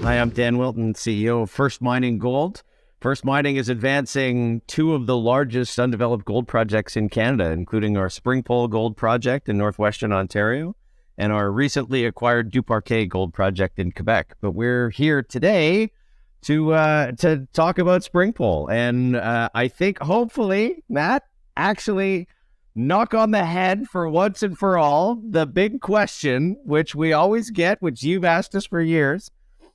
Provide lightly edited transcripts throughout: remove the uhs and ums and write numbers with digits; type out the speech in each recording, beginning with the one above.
Hi, I'm Dan Wilton, CEO of First Mining Gold. First Mining is advancing two of the largest undeveloped gold projects in Canada, including our Springpole Gold Project in northwestern Ontario and our recently acquired Duparquet Gold Project in Quebec. But we're here today to talk about Springpole, and I think hopefully, Matt, actually knock on the head for once and for all the big question, which we always get, which you've asked us for years,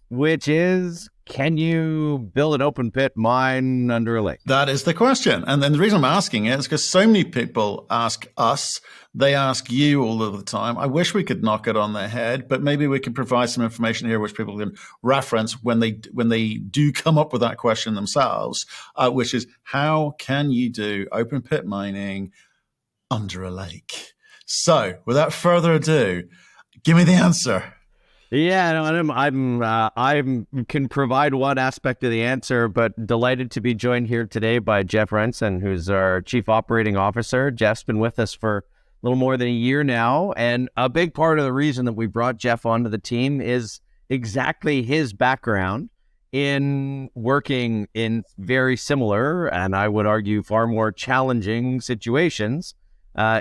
which is, can you build an open pit mine under a lake? That is the question. And then the reason I'm asking it is because so many people ask us, they ask you all of the time. I wish we could knock it on the head, but maybe we could provide some information here which people can reference when they do come up with that question themselves, which is, how can you do open pit mining under a lake? So without further ado, give me the answer. Yeah, no, I can provide one aspect of the answer, but delighted to be joined here today by Jeff Reinson, who's our Chief Operating Officer. Jeff's been with us for a little more than a year now, and a big part of the reason that we brought Jeff onto the team is exactly his background in working in very similar, and I would argue far more challenging situations,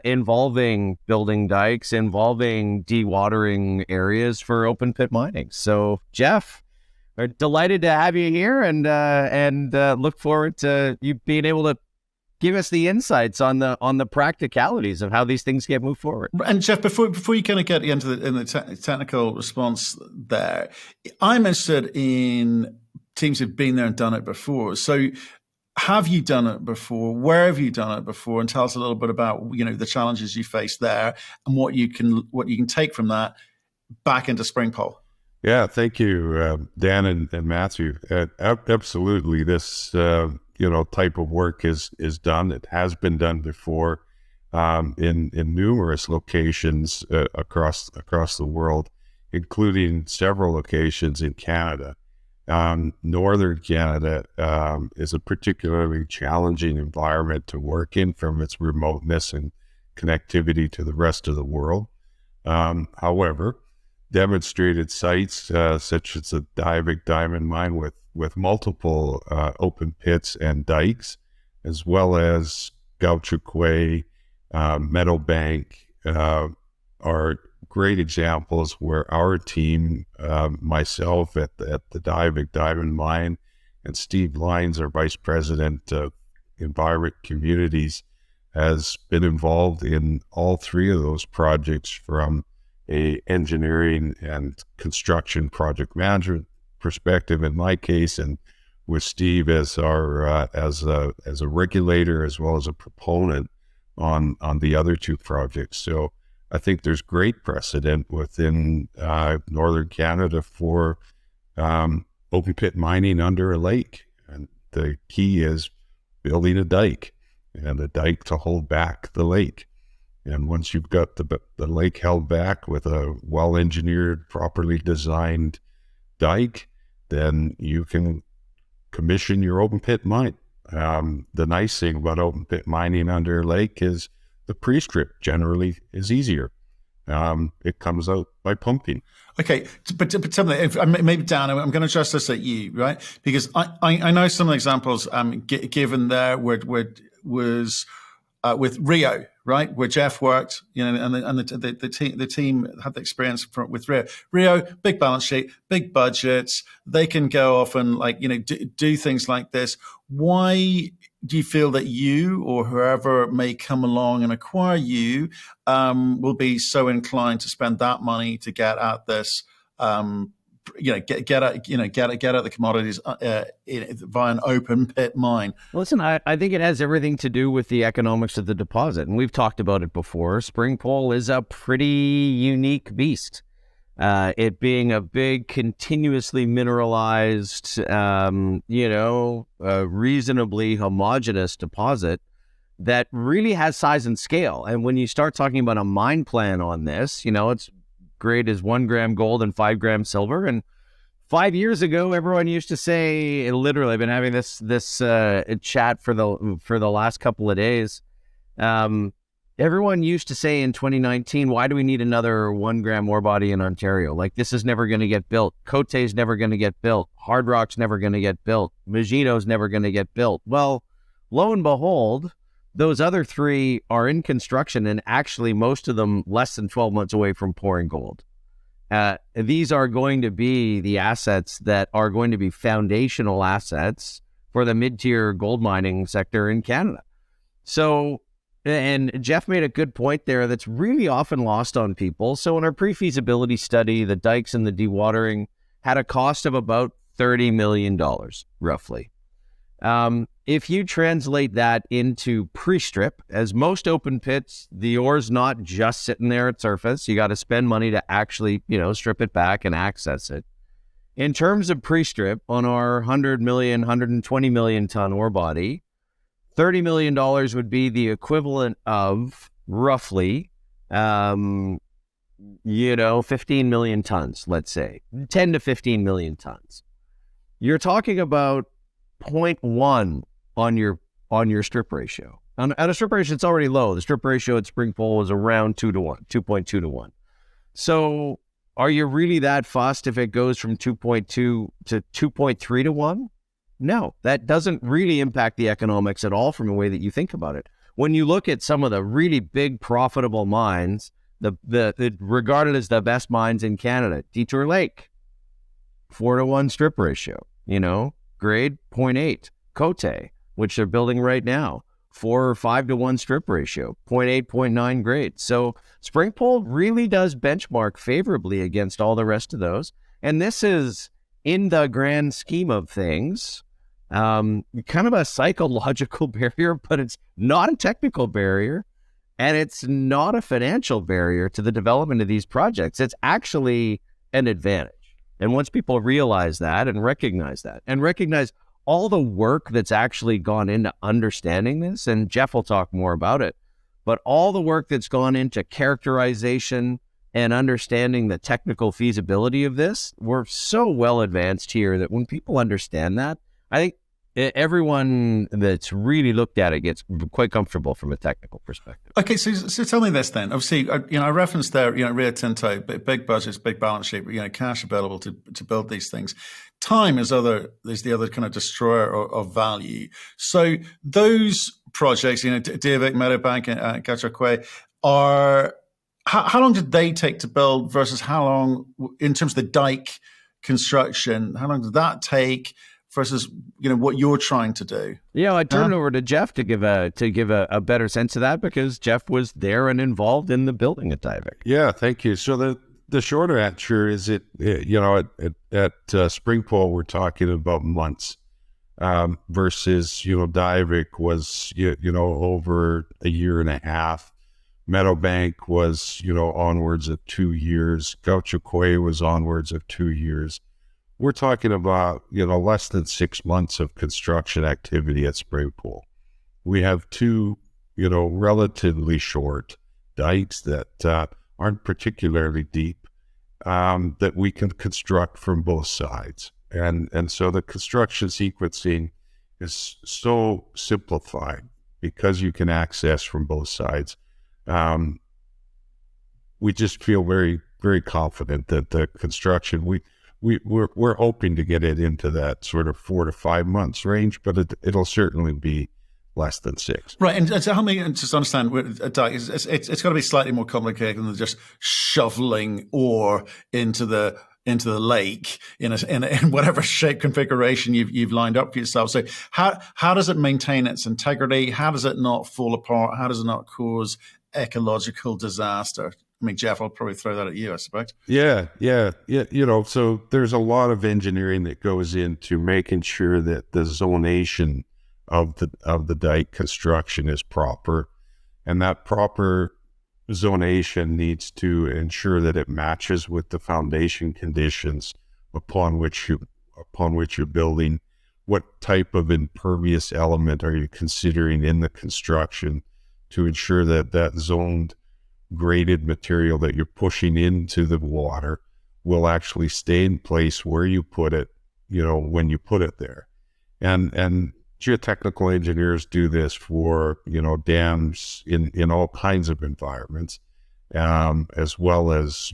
involving building dikes, involving dewatering areas for open pit mining. So, Jeff, we're delighted to have you here, and look forward to you being able to give us the insights on the practicalities of how these things get moved forward. And Jeff, before you kind of get into the technical response there, I'm interested in teams who've been there and done it before. So, have you done it before? Where have you done it before? And tell us a little bit about, the challenges you faced there and what you can take from that back into Springpole. Yeah, thank you, Dan and Matthew. Absolutely, this type of work is done. It has been done before in numerous locations across the world, including several locations in Canada. Northern Canada is a particularly challenging environment to work in from its remoteness and connectivity to the rest of the world. However, demonstrated sites such as the Diavik Diamond Mine with multiple open pits and dikes, as well as Gaucho Quay, Meadowbank, are great examples where our team, myself at the Diavik Diamond Mine, and Steve Lyons, our Vice President of Environment Communities, has been involved in all three of those projects from a engineering and construction project management perspective in my case, and with Steve as our as a regulator as well as a proponent on the other two projects. So I think there's great precedent within Northern Canada for open pit mining under a lake. And the key is building a dike, and a dike to hold back the lake. And once you've got the lake held back with a well-engineered, properly designed dike, then you can commission your open pit mine. The nice thing about open pit mining under a lake is the pre-strip generally is easier. It comes out by pumping. Okay, but tell me, maybe Dan, I'm going to address this at you, right? Because I know some of the examples given there was with Rio, right, where Jeff worked, and the team had the experience with Rio. Rio, big balance sheet, big budgets. They can go off and do things like this. Why do you feel that you or whoever may come along and acquire you will be so inclined to spend that money to get at this? Get at the commodities via an open pit mine. Listen, I think it has everything to do with the economics of the deposit, and we've talked about it before. Springpole is a pretty unique beast. It being a big, continuously mineralized, reasonably homogeneous deposit that really has size and scale. And when you start talking about a mine plan on this, it's grade is 1 gram gold and 5 grams silver. And 5 years ago, everyone used to say, literally, I've been having this chat for the last couple of days. everyone used to say in 2019, why do we need another 1 gram ore body in Ontario? Like, this is never going to get built. Côte's never going to get built. Hard Rock's never going to get built. Magino's never going to get built. Well, lo and behold, those other 3 are in construction, and actually most of them less than 12 months away from pouring gold. These are going to be the assets that are going to be foundational assets for the mid-tier gold mining sector in Canada. So, and Jeff made a good point there that's really often lost on people. So in our pre-feasibility study, the dikes and the dewatering had a cost of about $30 million, roughly. If you translate that into pre-strip, as most open pits, the ore's not just sitting there at surface. You got to spend money to actually, strip it back and access it. In terms of pre-strip, on our 100 million, 120 million ton ore body, $30 million would be the equivalent of roughly, 15 million tons, let's say, 10 to 15 million tons. You're talking about 0.1 on your strip ratio. At a strip ratio, it's already low. The strip ratio at Springpole was around 2 to 1, 2.2 to 1. So are you really that fussed if it goes from 2.2 to 2.3 to 1? No, that doesn't really impact the economics at all from the way that you think about it. When you look at some of the really big profitable mines, the regarded as the best mines in Canada, Detour Lake, 4 to 1 strip ratio, grade 0.8. Côte, which they're building right now, 4 or 5 to 1 strip ratio, 0.8, 0.9 grade. So Springpole really does benchmark favorably against all the rest of those. And this is, in the grand scheme of things, kind of a psychological barrier, but it's not a technical barrier, and it's not a financial barrier to the development of these projects. It's actually an advantage. And once people realize that and recognize all the work that's actually gone into understanding this, and Jeff will talk more about it, but all the work that's gone into characterization and understanding the technical feasibility of this, we're so well advanced here that when people understand that, I think everyone that's really looked at it gets quite comfortable from a technical perspective. Okay, so tell me this then. Obviously, I referenced there, Rio Tinto, big budgets, big balance sheet, cash available to build these things. Time is the other kind of destroyer of value. So those projects, Diavik, Meadowbank, and Duparquet, how long did they take to build versus how long, in terms of the dike construction, how long did that take versus what you're trying to do? Yeah, I turn it over to Jeff to give a better sense of that, because Jeff was there and involved in the building at Diavik. Yeah, thank you. So the shorter answer is at Springpole we're talking about months, versus Diavik was over a year and a half. Meadowbank was onwards of 2 years. Duparquet was onwards of 2 years. We're talking about, less than 6 months of construction activity at Springpole. We have 2, relatively short dikes that aren't particularly deep, that we can construct from both sides. And so the construction sequencing is so simplified because you can access from both sides. We just feel very, very confident that the construction, we're hoping to get it into that sort of 4 to 5 months range, but it'll certainly be less than 6. Right, and to help me just understand, it's got to be slightly more complicated than just shoveling ore into the lake in whatever shape configuration you've lined up for yourself. So how does it maintain its integrity? How does it not fall apart? How does it not cause ecological disaster? I mean, Jeff, I'll probably throw that at you, I suspect. Yeah. So there's a lot of engineering that goes into making sure that the zonation of the dike construction is proper, and that proper zonation needs to ensure that it matches with the foundation conditions upon which you're building. What type of impervious element are you considering in the construction to ensure that zoned graded material that you're pushing into the water will actually stay in place where you put it, when you put it there. And geotechnical engineers do this for, dams in all kinds of environments, as well as,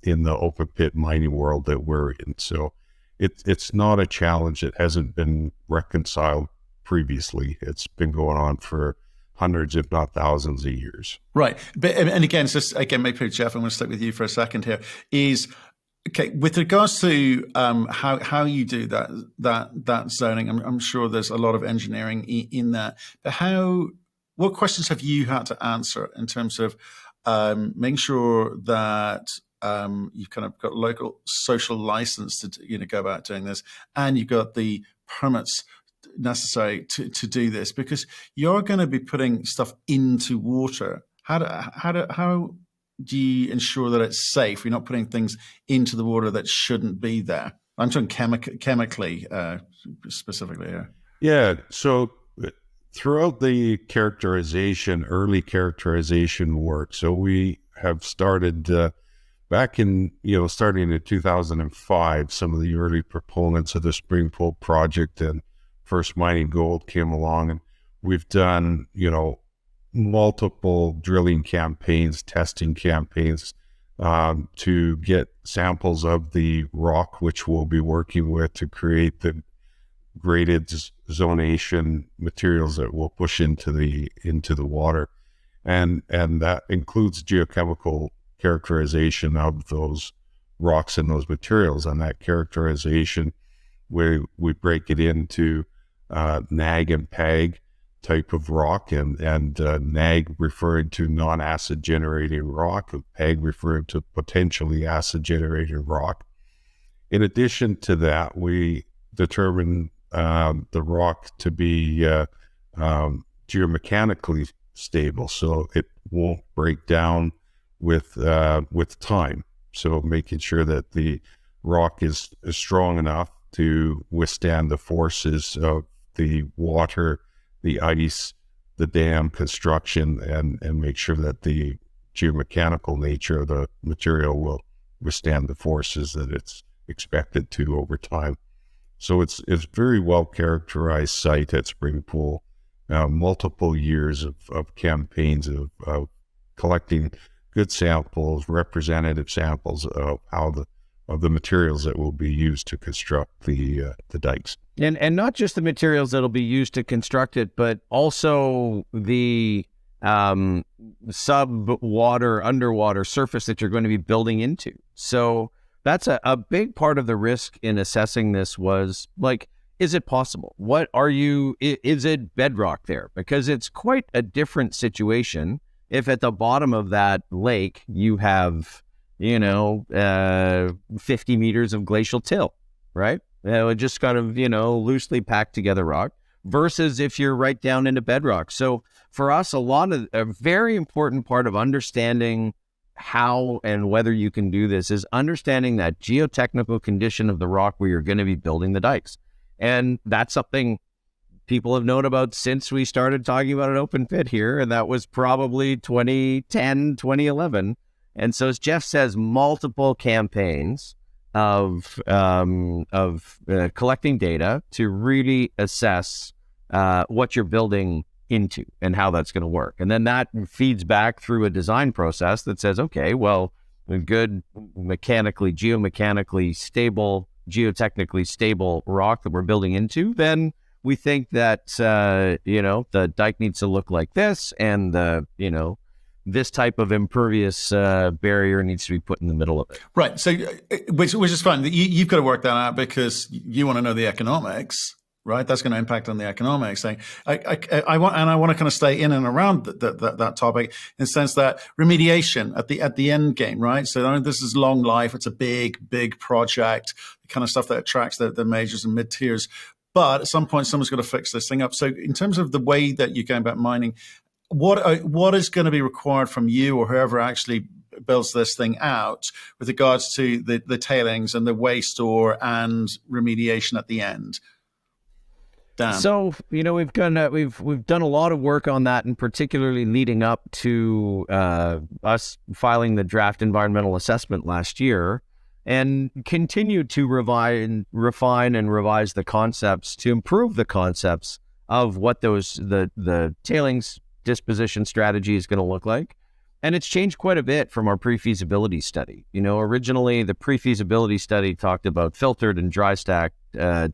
in the open pit mining world that we're in. So it's not a challenge that hasn't been reconciled previously. It's been going on for hundreds, if not thousands of years. Right. But, and again, it's just, again, maybe Jeff, I'm going to stick with you for a second here, is, okay, with regards to how you do that zoning, I'm sure there's a lot of engineering in that. But what questions have you had to answer in terms of making sure that you've kind of got local social license to go about doing this, and you've got the permits necessary to do this, because you're going to be putting stuff into water. How do you ensure that it's safe? You're not putting things into the water that shouldn't be there. I'm talking chemically specifically here. Yeah. So throughout the early characterization work, so we have started back in, starting in 2005, some of the early proponents of the Springpole Project and first Mining Gold came along, and we've done, multiple drilling campaigns, testing campaigns, to get samples of the rock, which we'll be working with to create the graded zonation materials that we'll push into the water. And that includes geochemical characterization of those rocks and those materials. And that characterization, we break it into NAG and PAG type of rock, and NAG referring to non-acid generating rock, and PAG referring to potentially acid generating rock. In addition to that, we determine the rock to be geomechanically stable, so it won't break down with time. So making sure that the rock is strong enough to withstand the forces of the water, the ice, the dam construction, and make sure that the geomechanical nature of the material will withstand the forces that it's expected to over time. So it's very well characterized site at Springpole. Multiple years of campaigns of collecting good samples, representative samples of the materials that will be used to construct the dikes. And not just the materials that'll be used to construct it, but also the sub-water, underwater surface that you're going to be building into. So that's a big part of the risk in assessing this was, like, is it possible? Is it bedrock there? Because it's quite a different situation if at the bottom of that lake you have 50 meters of glacial till, right? Just kind of, loosely packed together rock, versus if you're right down into bedrock. So for us, a very important part of understanding how and whether you can do this is understanding that geotechnical condition of the rock where you're going to be building the dikes. And that's something people have known about since we started talking about an open pit here. And that was probably 2010, 2011. And so, as Jeff says, multiple campaigns of collecting data to really assess what you're building into and how that's going to work. And then that feeds back through a design process that says, okay, well, a good geomechanically stable, geotechnically stable rock that we're building into, then we think that, the dike needs to look like this, and this type of impervious barrier needs to be put in the middle of it. Right. So, which is fine. You've got to work that out because you want to know the economics, right? That's going to impact on the economics thing. I want to kind of stay in and around that topic in the sense that remediation at the end game, right? So this is long life. It's a big project, the kind of stuff that attracts the majors and mid tiers. But at some point, someone's got to fix this thing up. So in terms of the way that you're going about mining, what is going to be required from you or whoever actually builds this thing out with regards to the tailings and the waste store and remediation at the end? Dan. So, we've done a lot of work on that, and particularly leading up to us filing the draft environmental assessment last year. and continue to refine and revise the concepts to improve the concepts of what the tailings disposition strategy is going to look like. And it's changed quite a bit from our pre-feasibility study. Originally the pre-feasibility study talked about filtered and dry stack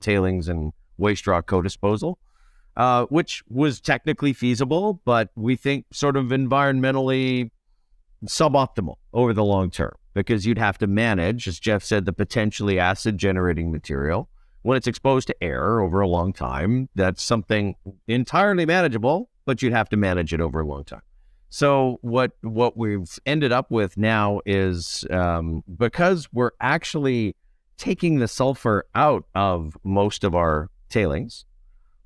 tailings and waste rock co-disposal, which was technically feasible, but we think sort of environmentally suboptimal over the long term, because you'd have to manage, as Jeff said, the potentially acid generating material. When it's exposed to air over a long time, that's something entirely manageable, but you'd have to manage it over a long time. So what we've ended up with now is, because we're actually taking the sulfur out of most of our tailings,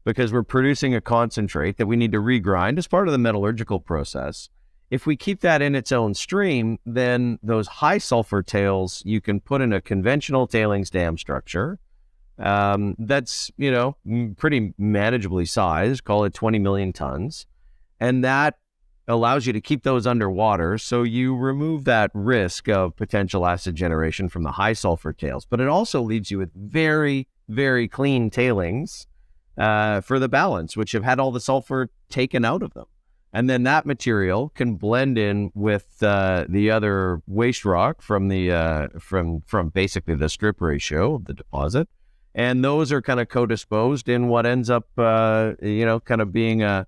because we're producing a concentrate that we need to regrind as part of the metallurgical process. If we keep that in its own stream, then those high sulfur tails you can put in a conventional tailings dam structure that's, pretty manageably sized, call it 20 million tons. And that allows you to keep those underwater, so you remove that risk of potential acid generation from the high sulfur tails. But it also leaves you with very, very clean tailings for the balance, which have had all the sulfur taken out of them. And then that material can blend in with the other waste rock from the from basically the strip ratio of the deposit, and those are kind of co-disposed in what ends up kind of being a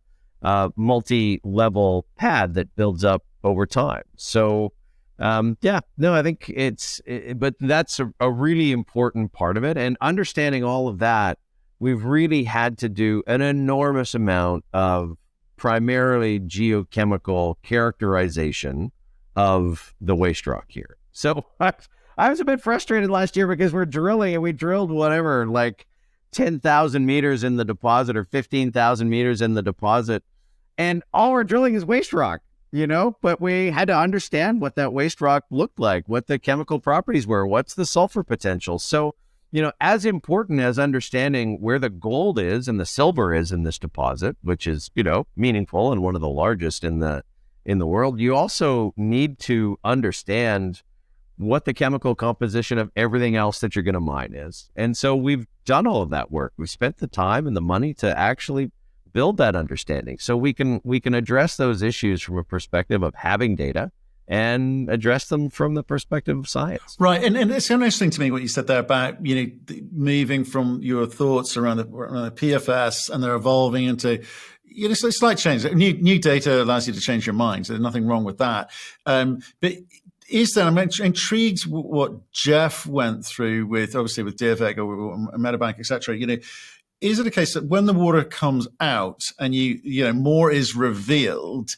multi-level pad that builds up over time. So I think but that's a really important part of it. And understanding all of that, we've really had to do an enormous amount of primarily geochemical characterization of the waste rock here. So I was a bit frustrated last year because we're drilling and we drilled whatever, like 10,000 meters in the deposit or 15,000 meters in the deposit. And all we're drilling is waste rock, but we had to understand what that waste rock looked like, what the chemical properties were, what's the sulfur potential. So, as important as understanding where the gold is and the silver is in this deposit, which is, meaningful and one of the largest in the world, you also need to understand what the chemical composition of everything else that you're going to mine is. And so we've done all of that work. We've spent the time and the money to actually build that understanding, so we can address those issues from a perspective of having data and address them from the perspective of science. Right. And it's interesting to me what you said there about, moving from your thoughts around the PFS, and they're evolving into, slight change. New data allows you to change your mind. So there's nothing wrong with that. But I'm intrigued what Jeff went through with Duparquet or Meadowbank, et cetera. Is it a case that when the water comes out and more is revealed,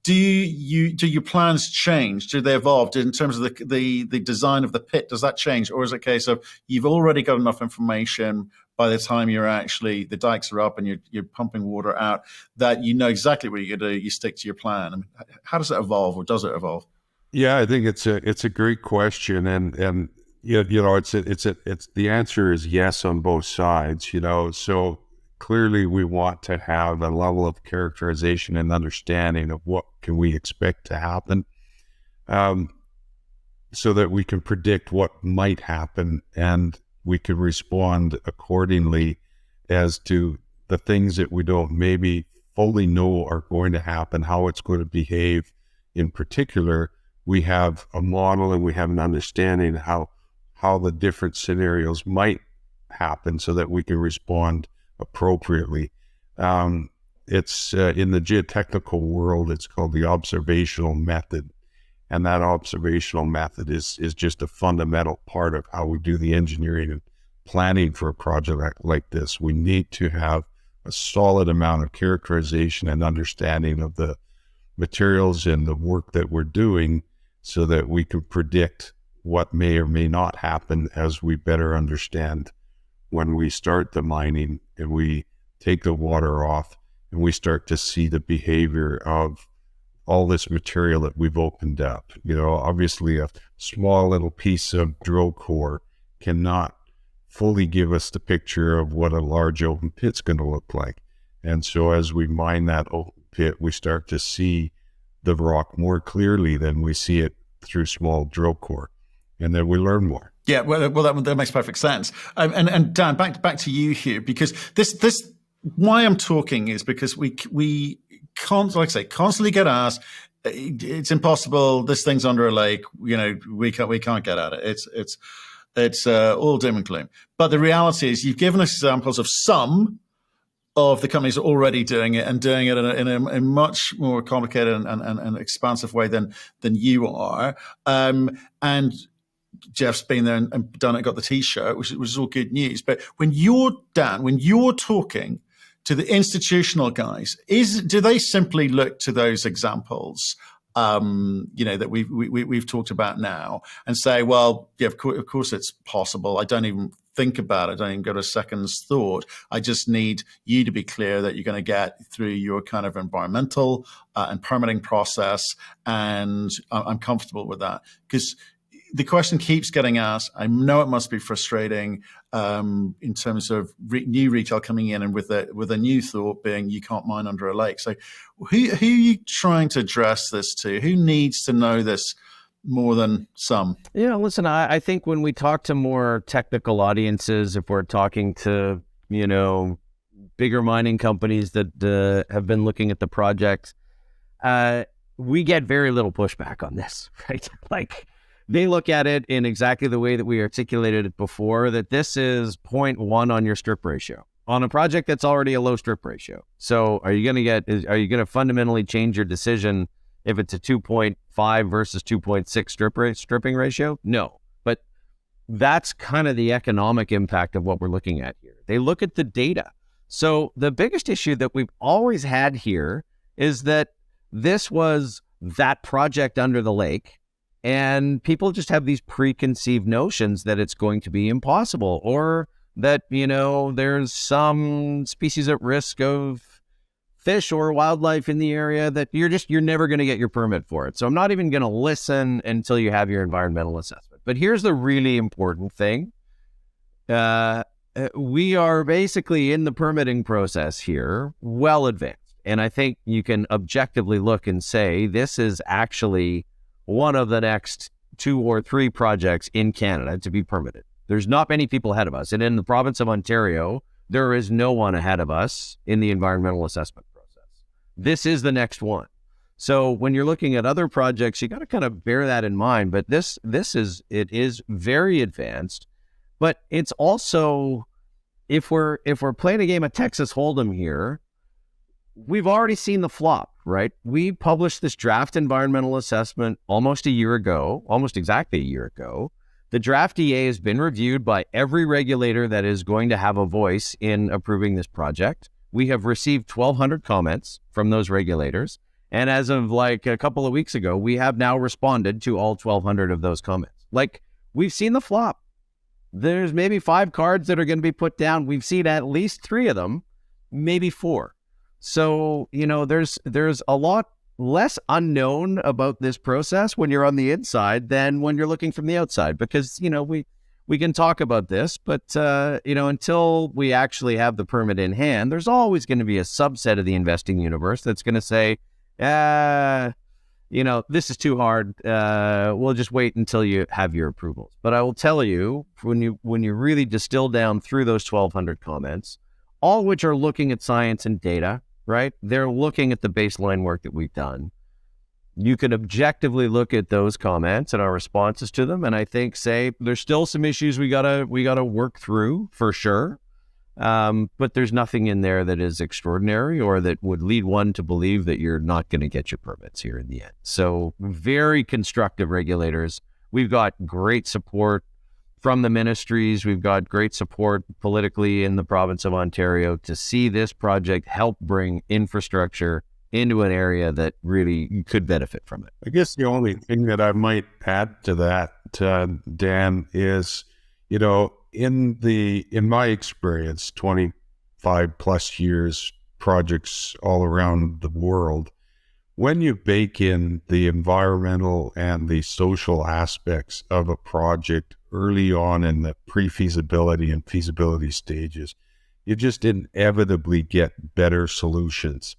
do your plans change? Do they evolve in terms of the design of the pit? Does that change, or is it a case of you've already got enough information by the time the dikes are up and you're pumping water out that exactly what you're going to do? You stick to your plan. I mean, how does it evolve, or does it evolve? Yeah, I think it's a great question, and it's the answer is yes on both sides. So clearly we want to have a level of characterization and understanding of what can we expect to happen, so that we can predict what might happen and we can respond accordingly as to the things that we don't maybe fully know are going to happen, how it's going to behave. In particular, we have a model and we have an understanding how the different scenarios might happen so that we can respond appropriately. It's in the geotechnical world, it's called the observational method. And that observational method is just a fundamental part of how we do the engineering and planning for a project like this. We need to have a solid amount of characterization and understanding of the materials and the work that we're doing so that we can predict what may or may not happen as we better understand when we start the mining and we take the water off and we start to see the behavior of all this material that we've opened up. Obviously a small little piece of drill core cannot fully give us the picture of what a large open pit's going to look like. And so as we mine that open pit, we start to see the rock more clearly than we see it through small drill core. and then we learn more. Yeah, well, that makes perfect sense. And Dan, back to you here, because this why I'm talking is because we can't, like I say, constantly get asked, it's impossible. This thing's under a lake. We can't get at it. It's all doom and gloom. But the reality is, you've given us examples of some of the companies already doing it, and doing it in a much more complicated and expansive way than you are. And Jeff's been there and done it, got the T-shirt, which is all good news. But when you're talking to the institutional guys, do they simply look to those examples, that we've talked about now, and say, well, yeah, of course it's possible. I don't even think about it. I don't even go to a second's thought. I just need you to be clear that you're going to get through your kind of environmental and permitting process, and I'm comfortable with that. Because the question keeps getting asked. I know it must be frustrating in terms of new retail coming in and with a new thought being you can't mine under a lake. So who are you trying to address this to? Who needs to know this more than some? Yeah, listen, I think when we talk to more technical audiences, if we're talking to, bigger mining companies that have been looking at the project, we get very little pushback on this, right? Like, they look at it in exactly the way that we articulated it before, that this is 0.1 on your strip ratio on a project that's already a low strip ratio. So are you going to fundamentally change your decision if it's a 2.5 versus 2.6 stripping ratio? No, but that's kind of the economic impact of what we're looking at here. They look at the data. So the biggest issue that we've always had here is that this was that project under the lake, and people just have these preconceived notions that it's going to be impossible, or that, there's some species at risk of fish or wildlife in the area that you're never going to get your permit for it. So I'm not even going to listen until you have your environmental assessment. But here's the really important thing. We are basically in the permitting process here, well advanced. And I think you can objectively look and say, this is actually one of the next 2 or 3 projects in Canada to be permitted. There's not many people ahead of us. And in the province of Ontario, there is no one ahead of us in the environmental assessment process. This is the next one. So when you're looking at other projects, you got to kind of bear that in mind. But it is very advanced. But it's also, if we're playing a game of Texas Hold'em here, we've already seen the flop, right? We published this draft environmental assessment almost exactly a year ago. The draft EA has been reviewed by every regulator that is going to have a voice in approving this project. We have received 1,200 comments from those regulators. And as of like a couple of weeks ago, we have now responded to all 1,200 of those comments. Like, we've seen the flop. There's maybe 5 cards that are going to be put down. We've seen at least 3 of them, maybe 4. So, there's a lot less unknown about this process when you're on the inside than when you're looking from the outside, because, we can talk about this, but, until we actually have the permit in hand, there's always going to be a subset of the investing universe that's going to say, this is too hard. We'll just wait until you have your approvals. But I will tell you, when you really distill down through those 1,200 comments, all which are looking at science and data, right? They're looking at the baseline work that we've done. You can objectively look at those comments and our responses to them, and I think say there's still some issues we gotta work through for sure. But there's nothing in there that is extraordinary or that would lead one to believe that you're not going to get your permits here in the end. So very constructive regulators. We've got great support from the ministries. We've got great support politically in the province of Ontario to see this project help bring infrastructure into an area that really could benefit from it. I guess the only thing that I might add to that, Dan, is, in my experience, 25 plus years, projects all around the world, when you bake in the environmental and the social aspects of a project early on in the pre-feasibility and feasibility stages, you just inevitably get better solutions.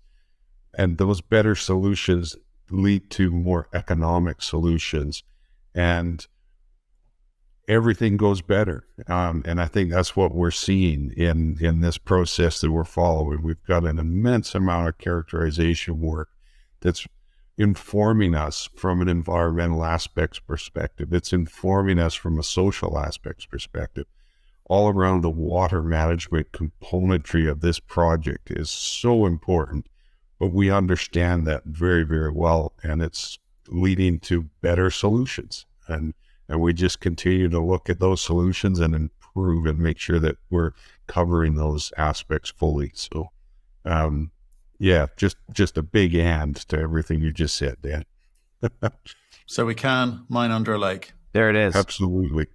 And those better solutions lead to more economic solutions. And everything goes better. And I think that's what we're seeing in this process that we're following. We've got an immense amount of characterization work that's informing us from an environmental aspects perspective. It's informing us from a social aspects perspective. All around the water management componentry of this project is so important, but we understand that very, very well, and it's leading to better solutions. And we just continue to look at those solutions and improve and make sure that we're covering those aspects fully. So, yeah, just a big and to everything you just said, Dan. So we can mine under a lake. There it is. Absolutely.